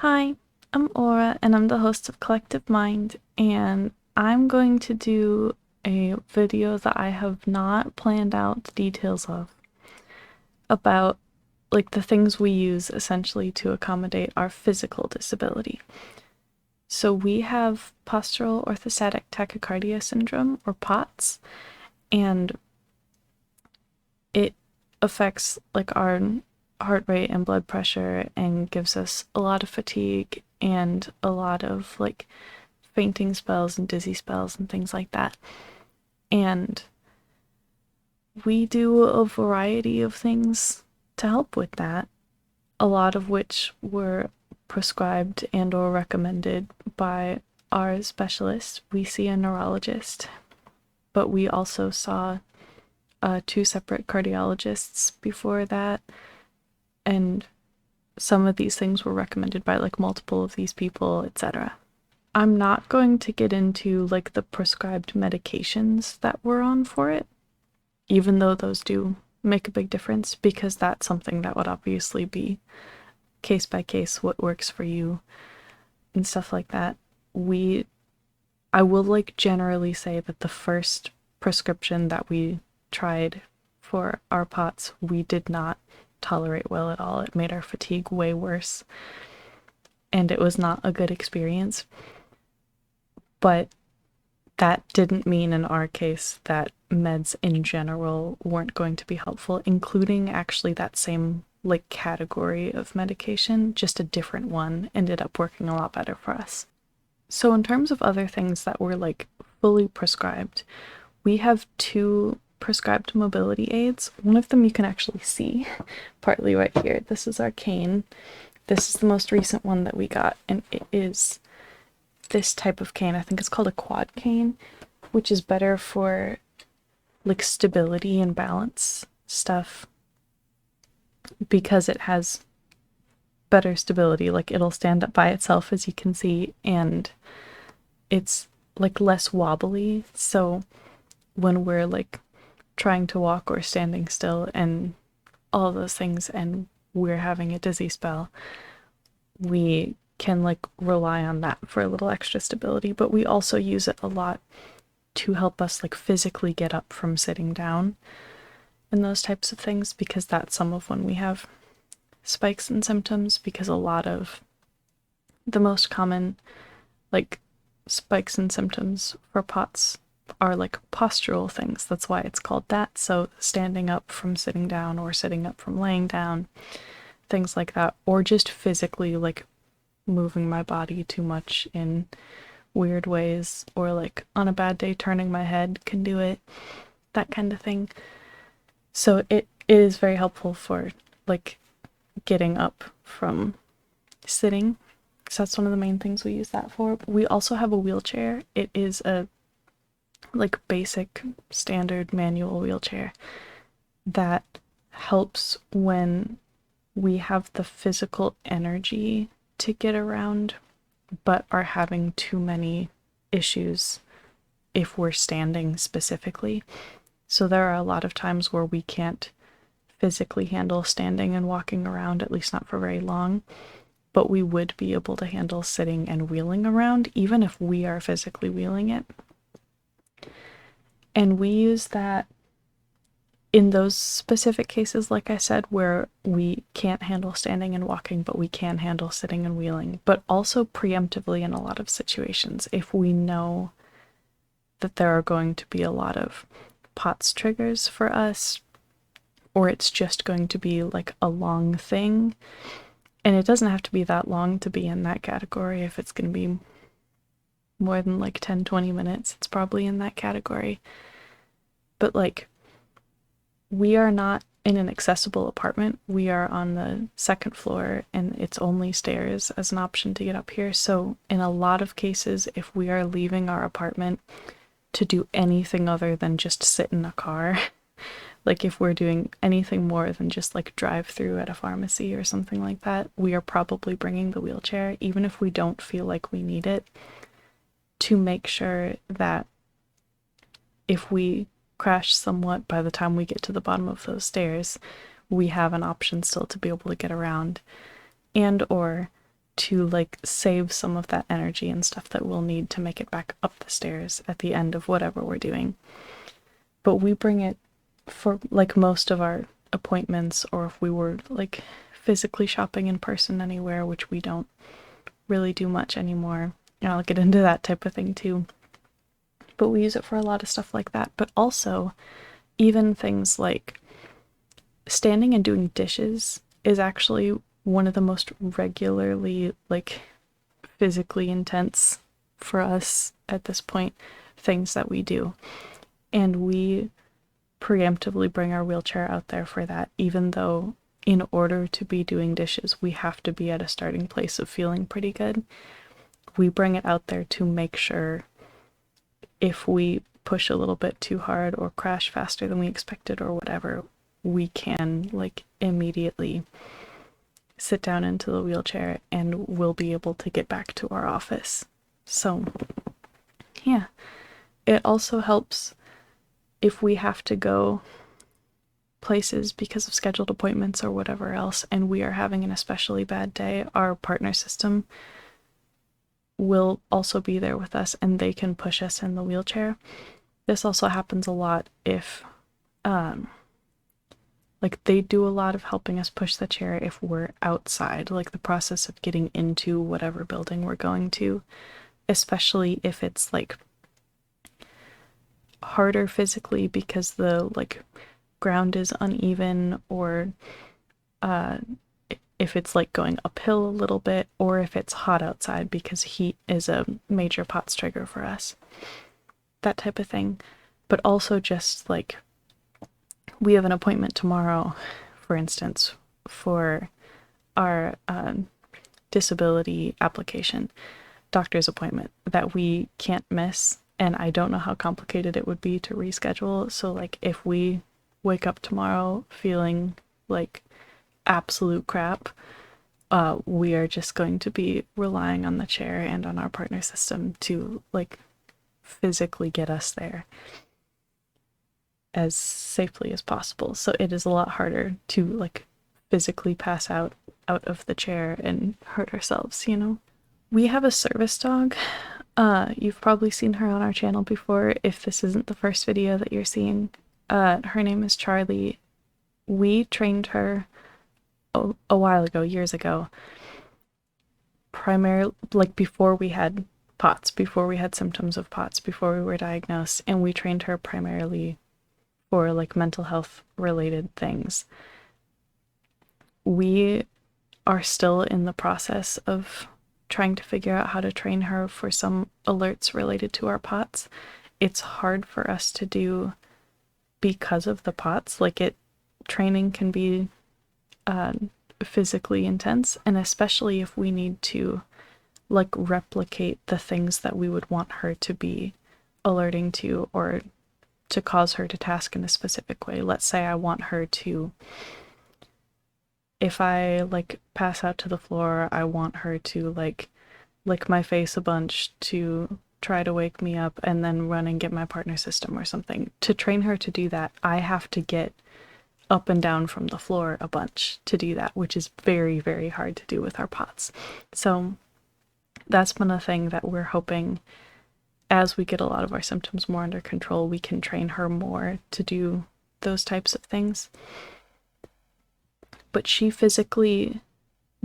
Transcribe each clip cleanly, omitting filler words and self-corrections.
Hi, I'm Aura, and I'm the host of Collective Mind, and I'm going to do a video that I have not planned out the details of about the things we use essentially to accommodate our physical disability. So we have postural orthostatic tachycardia syndrome, or POTS, and it affects our heart rate and blood pressure and gives us a lot of fatigue and a lot of fainting spells and dizzy spells and things like that. And we do a variety of things to help with that, a lot of which were prescribed and or recommended by our specialist. We see a neurologist, but we also saw two separate cardiologists before that, and some of these things were recommended by multiple of these people, etc. I'm not going to get into the prescribed medications that we're on for it, even though those do make a big difference, because that's something that would obviously be case by case, what works for you and stuff like that. I will generally say that the first prescription that we tried for our POTS, we did not tolerate well at all. It made our fatigue way worse, and it was not a good experience. But that didn't mean in our case that meds in general weren't going to be helpful, including actually that same category of medication, just a different one, ended up working a lot better for us. So in terms of other things that were fully prescribed, we have two prescribed mobility aids. One of them you can actually see partly right here. This is our cane. This is the most recent one that we got, and it is this type of cane. I think it's called a quad cane, which is better for stability and balance stuff because it has better stability. It'll stand up by itself, as you can see, and it's less wobbly. So when we're trying to walk or standing still and all those things and we're having a dizzy spell, we can rely on that for a little extra stability. But we also use it a lot to help us physically get up from sitting down and those types of things, because that's some of when we have spikes and symptoms, because a lot of the most common spikes and symptoms for POTS are postural things. That's why it's called that. So standing up from sitting down or sitting up from laying down, things like that, or just physically moving my body too much in weird ways, or on a bad day turning my head can do it, that kind of thing. So it is very helpful for getting up from sitting. So that's one of the main things we use that for. We also have a wheelchair. It is a basic standard manual wheelchair that helps when we have the physical energy to get around but are having too many issues if we're standing specifically. So there are a lot of times where we can't physically handle standing and walking around, at least not for very long, but we would be able to handle sitting and wheeling around, even if we are physically wheeling it. And we use that in those specific cases, like I said, where we can't handle standing and walking, but we can handle sitting and wheeling, but also preemptively in a lot of situations. If we know that there are going to be a lot of POTS triggers for us, or it's just going to be a long thing, and it doesn't have to be that long to be in that category. If it's going to be more than 10-20 minutes, it's probably in that category. But we are not in an accessible apartment. We are on the second floor, and it's only stairs as an option to get up here. So in a lot of cases, if we are leaving our apartment to do anything other than just sit in a car, if we're doing anything more than just drive through at a pharmacy or something like that, we are probably bringing the wheelchair, even if we don't feel like we need it, to make sure that if we crash somewhat by the time we get to the bottom of those stairs, we have an option still to be able to get around. And or to like save some of that energy and stuff that we'll need to make it back up the stairs at the end of whatever we're doing. But we bring it for like most of our appointments, or if we were like physically shopping in person anywhere, which we don't really do much anymore. And I'll get into that type of thing too. But we use it for a lot of stuff like that. But also, even things like standing and doing dishes is actually one of the most regularly, like, physically intense for us at this point things that we do. And we preemptively bring our wheelchair out there for that, even though in order to be doing dishes, we have to be at a starting place of feeling pretty good. We bring it out there to make sure if we push a little bit too hard or crash faster than we expected or whatever, we can like immediately sit down into the wheelchair and we'll be able to get back to our office. So yeah, it also helps if we have to go places because of scheduled appointments or whatever else, and we are having an especially bad day. Our partner system will also be there with us and they can push us in the wheelchair. This also happens a lot if like they do a lot of helping us push the chair if we're outside, like the process of getting into whatever building we're going to, especially if it's like harder physically because the like ground is uneven, or if it's like going uphill a little bit, or if it's hot outside because heat is a major POTS trigger for us, that type of thing. But also just like we have an appointment tomorrow, for instance, for our disability application doctor's appointment that we can't miss, and I don't know how complicated it would be to reschedule. So like if we wake up tomorrow feeling like absolute crap, we are just going to be relying on the chair and on our partner system to like physically get us there as safely as possible. So it is a lot harder to like physically pass out of the chair and hurt ourselves, you know? We have a service dog. You've probably seen her on our channel before if this isn't the first video that you're seeing. Her name is Charlie. We trained her a while ago, years ago, primarily like before we had POTS, before we had symptoms of POTS, before we were diagnosed, and we trained her primarily for like mental health related things. We are still in the process of trying to figure out how to train her for some alerts related to our POTS. It's hard for us to do because of the POTS. Like training can be physically intense, and especially if we need to like replicate the things that we would want her to be alerting to, or to cause her to task in a specific way. Let's say I want her to, if I like pass out to the floor, I want her to like lick my face a bunch to try to wake me up and then run and get my partner system or something. To train her to do that, I have to get up and down from the floor a bunch to do that, which is very, very hard to do with our POTS. So that's been a thing that we're hoping, as we get a lot of our symptoms more under control, we can train her more to do those types of things. But she physically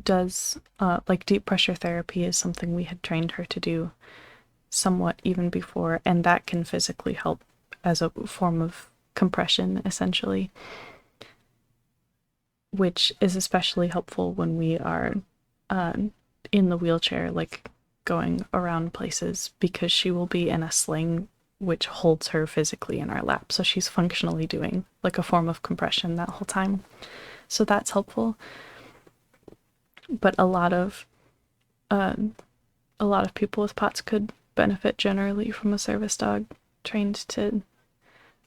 does, like deep pressure therapy is something we had trained her to do somewhat even before, and that can physically help as a form of compression, essentially, which is especially helpful when we are in the wheelchair, like going around places, because she will be in a sling which holds her physically in our lap. So she's functionally doing like a form of compression that whole time. So that's helpful. But a lot of people with POTS could benefit generally from a service dog trained to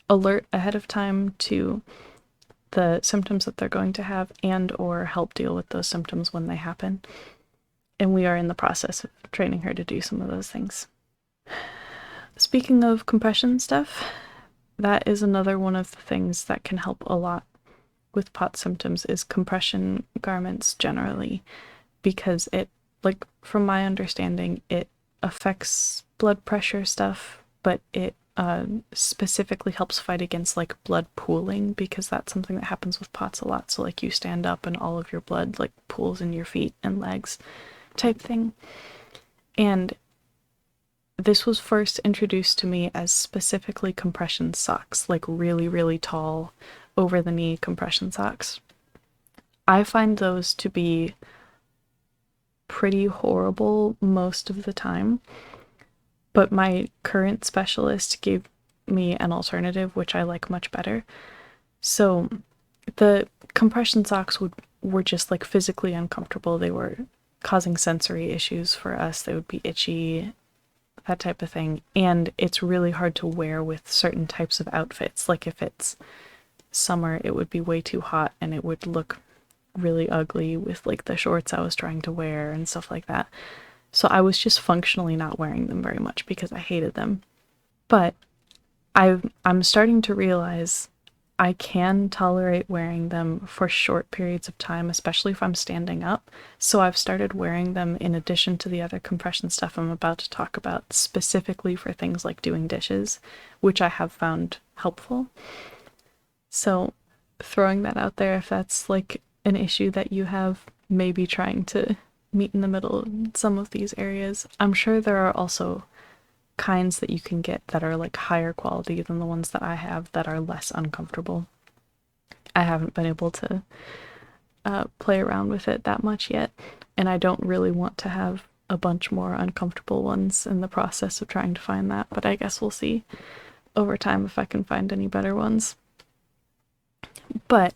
alert ahead of time to the symptoms that they're going to have, and or help deal with those symptoms when they happen. And we are in the process of training her to do some of those things. Speaking of compression stuff, that is another one of the things that can help a lot with POTS symptoms, is compression garments generally, because it like from my understanding, it affects blood pressure stuff, but it specifically helps fight against like blood pooling, because that's something that happens with POTS a lot. So like you stand up and all of your blood like pools in your feet and legs type thing. And this was first introduced to me as specifically compression socks, like really, really tall, over the knee compression socks. I find those to be pretty horrible most of the time, but my current specialist gave me an alternative, which I like much better. So the compression socks were just like physically uncomfortable. They were causing sensory issues for us. They would be itchy, that type of thing. And it's really hard to wear with certain types of outfits. Like if it's summer, it would be way too hot and it would look really ugly with like the shorts I was trying to wear and stuff like that. So I was just functionally not wearing them very much because I hated them. But I'm starting to realize I can tolerate wearing them for short periods of time, especially if I'm standing up. So I've started wearing them in addition to the other compression stuff I'm about to talk about, specifically for things like doing dishes, which I have found helpful. So throwing that out there, if that's like an issue that you have, maybe trying to meet in the middle in some of these areas. I'm sure there are also kinds that you can get that are like higher quality than the ones that I have that are less uncomfortable. I haven't been able to play around with it that much yet, and I don't really want to have a bunch more uncomfortable ones in the process of trying to find that, but I guess we'll see over time if I can find any better ones. But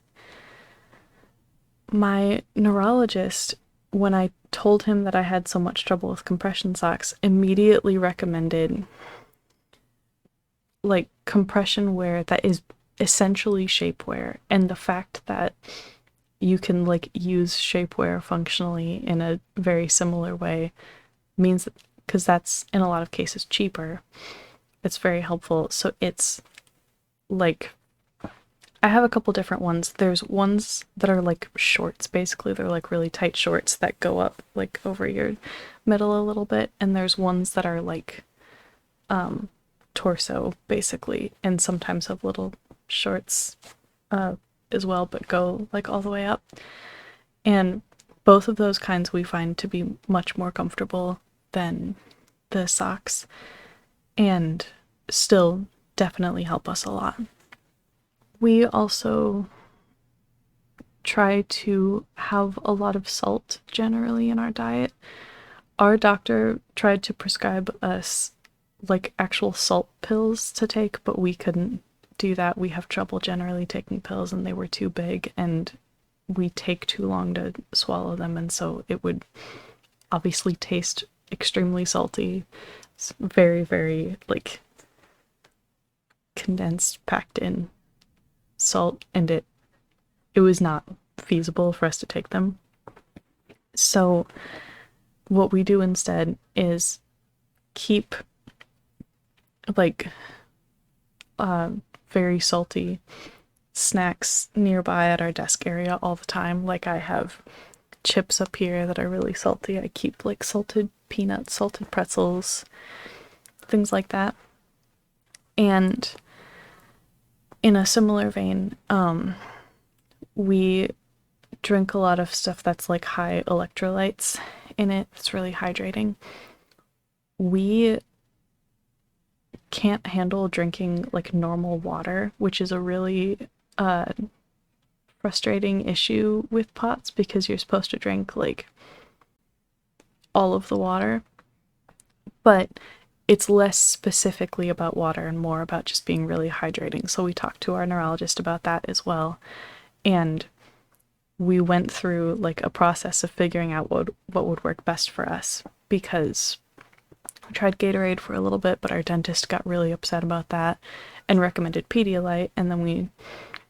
my neurologist, when I told him that I had so much trouble with compression socks, immediately recommended like compression wear that is essentially shapewear. And the fact that you can like use shapewear functionally in a very similar way means that, because that's in a lot of cases cheaper, it's very helpful. So it's like, I have a couple different ones. There's ones that are like shorts, basically. They're like really tight shorts that go up like over your middle a little bit. And there's ones that are like torso, basically, and sometimes have little shorts as well, but go like all the way up. And both of those kinds we find to be much more comfortable than the socks, and still definitely help us a lot. We also try to have a lot of salt generally in our diet. Our doctor tried to prescribe us like actual salt pills to take, but we couldn't do that. We have trouble generally taking pills, and they were too big and we take too long to swallow them, and so it would obviously taste extremely salty. It's very, very like condensed, packed in salt, and it was not feasible for us to take them. So what we do instead is keep like very salty snacks nearby at our desk area all the time. Like I have chips up here that are really salty. I keep like salted peanuts, salted pretzels, things like that. And in a similar vein, we drink a lot of stuff that's like high electrolytes in it. It's really hydrating. We can't handle drinking like normal water, which is a really frustrating issue with POTS, because you're supposed to drink like all of the water, but it's less specifically about water and more about just being really hydrating. So we talked to our neurologist about that as well, and we went through like a process of figuring out what would work best for us, because we tried Gatorade for a little bit, but our dentist got really upset about that and recommended Pedialyte, and then we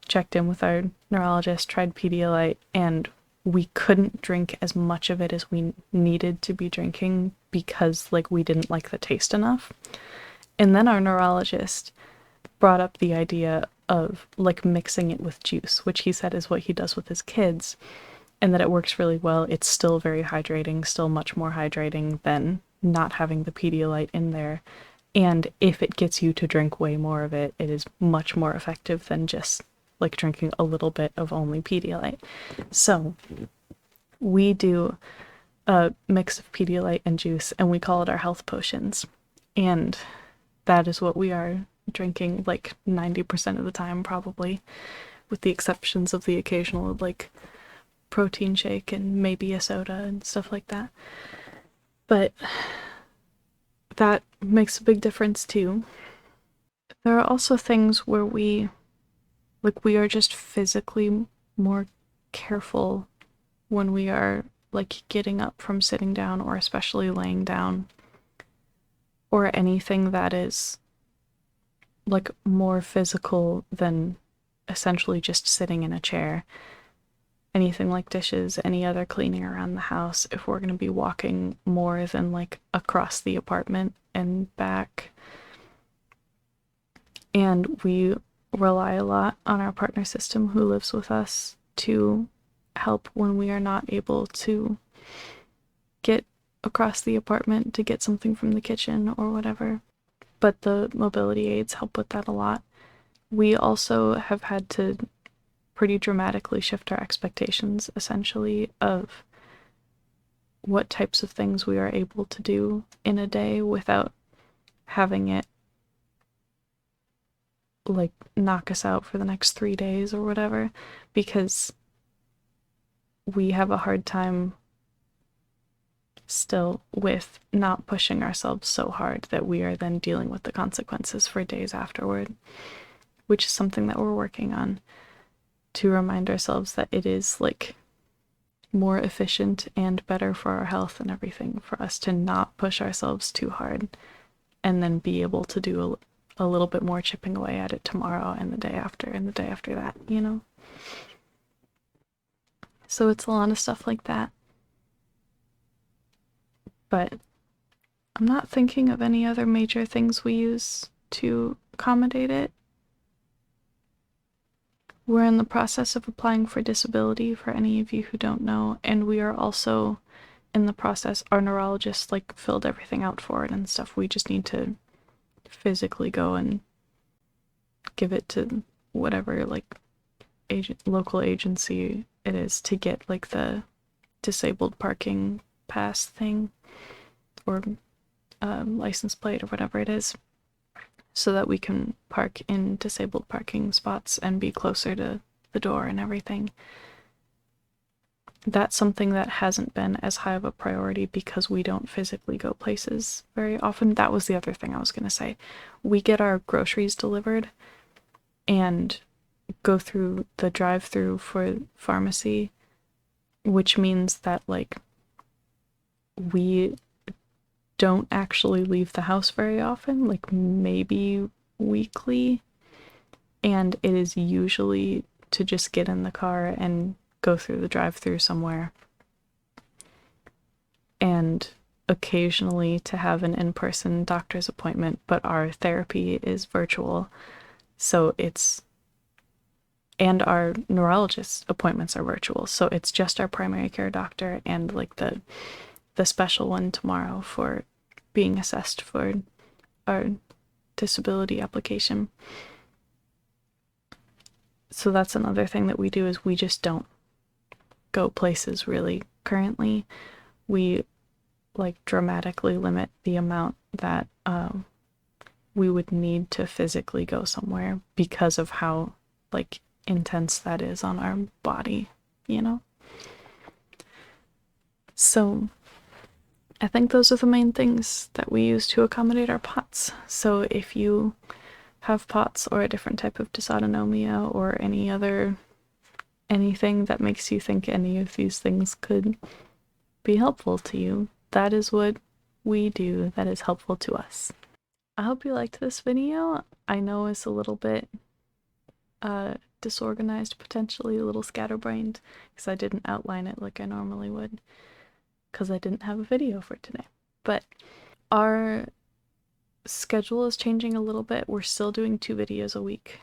checked in with our neurologist, tried Pedialyte, and we couldn't drink as much of it as we needed to be drinking because like we didn't like the taste enough. And then our neurologist brought up the idea of like mixing it with juice, which he said is what he does with his kids. and that it works really well. It's still very hydrating, still much more hydrating than not having the Pedialyte in there. And if it gets you to drink way more of it, it is much more effective than just like drinking a little bit of only Pedialyte. So we do a mix of Pedialyte and juice, and we call it our health potions. And that is what we are drinking like 90% of the time, probably, with the exceptions of the occasional like protein shake and maybe a soda and stuff like that. But that makes a big difference too. There are also things where we are just physically more careful when we are like getting up from sitting down, or especially laying down, or anything that is like more physical than essentially just sitting in a chair. Anything like dishes, any other cleaning around the house, if we're going to be walking more than like across the apartment and back. And we rely a lot on our partner system who lives with us to help when we are not able to get across the apartment to get something from the kitchen or whatever. But the mobility aids help with that a lot. We also have had to pretty dramatically shift our expectations, essentially, of what types of things we are able to do in a day without having it like knock us out for the next 3 days or whatever, because we have a hard time still with not pushing ourselves so hard that we are then dealing with the consequences for days afterward, which is something that we're working on, to remind ourselves that it is like more efficient and better for our health and everything for us to not push ourselves too hard, and then be able to do a little bit more chipping away at it tomorrow and the day after and the day after that, you know? So it's a lot of stuff like that. But I'm not thinking of any other major things we use to accommodate it. We're in the process of applying for disability, for any of you who don't know, and we are also in the process, our neurologist like filled everything out for it and stuff. We just need to physically go and give it to whatever like local agency it is to get like the disabled parking pass thing, or license plate or whatever it is, so that we can park in disabled parking spots and be closer to the door and everything. That's something that hasn't been as high of a priority because we don't physically go places very often. That was the other thing I was going to say. We get our groceries delivered and go through the drive-through for pharmacy, which means that like we don't actually leave the house very often, like maybe weekly, and it is usually to just get in the car and go through the drive-through somewhere, and occasionally to have an in-person doctor's appointment, but our therapy is virtual, so and our neurologist appointments are virtual, so it's just our primary care doctor and like the special one tomorrow for being assessed for our disability application. So that's another thing that we do, is we just don't go places really currently. We like dramatically limit the amount that we would need to physically go somewhere because of how like intense that is on our body, you know? So I think those are the main things that we use to accommodate our POTS. So if you have POTS or a different type of dysautonomia or anything that makes you think any of these things could be helpful to you, that is what we do that is helpful to us. I hope you liked this video. I know it's a little bit disorganized, potentially a little scatterbrained, because I didn't outline it like I normally would, because I didn't have a video for today. But our schedule is changing a little bit. We're still doing 2 videos a week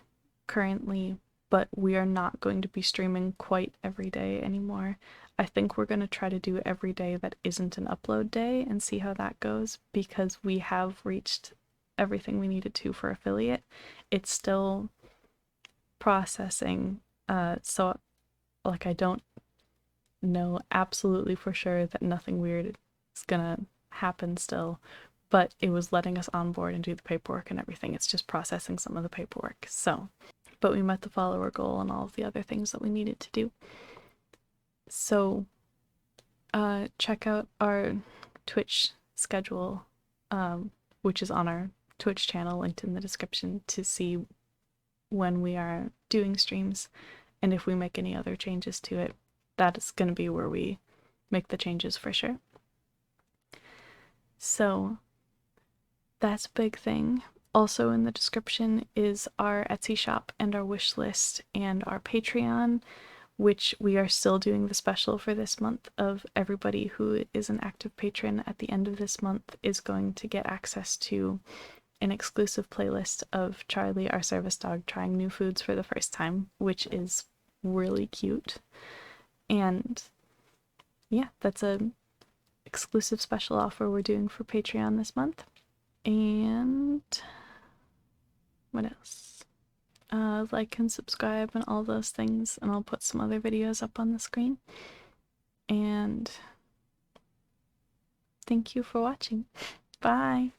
currently, but we are not going to be streaming quite every day anymore. I think we're going to try to do every day that isn't an upload day and see how that goes, because we have reached everything we needed to for affiliate. It's still processing, so like I don't know absolutely for sure that nothing weird is gonna happen still, but it was letting us onboard and do the paperwork and everything. It's just processing some of the paperwork. So, but we met the follower goal and all of the other things that we needed to do. So check out our Twitch schedule, which is on our Twitch channel, linked in the description, to see when we are doing streams, and if we make any other changes to it, that is going to be where we make the changes for sure. So that's a big thing. Also in the description is our Etsy shop and our wish list and our Patreon, which we are still doing the special for this month of everybody who is an active patron at the end of this month is going to get access to an exclusive playlist of Charlie, our service dog, trying new foods for the first time, which is really cute. And yeah, that's a exclusive special offer we're doing for Patreon this month. And what else? Like and subscribe and all those things, and I'll put some other videos up on the screen. And thank you for watching. Bye!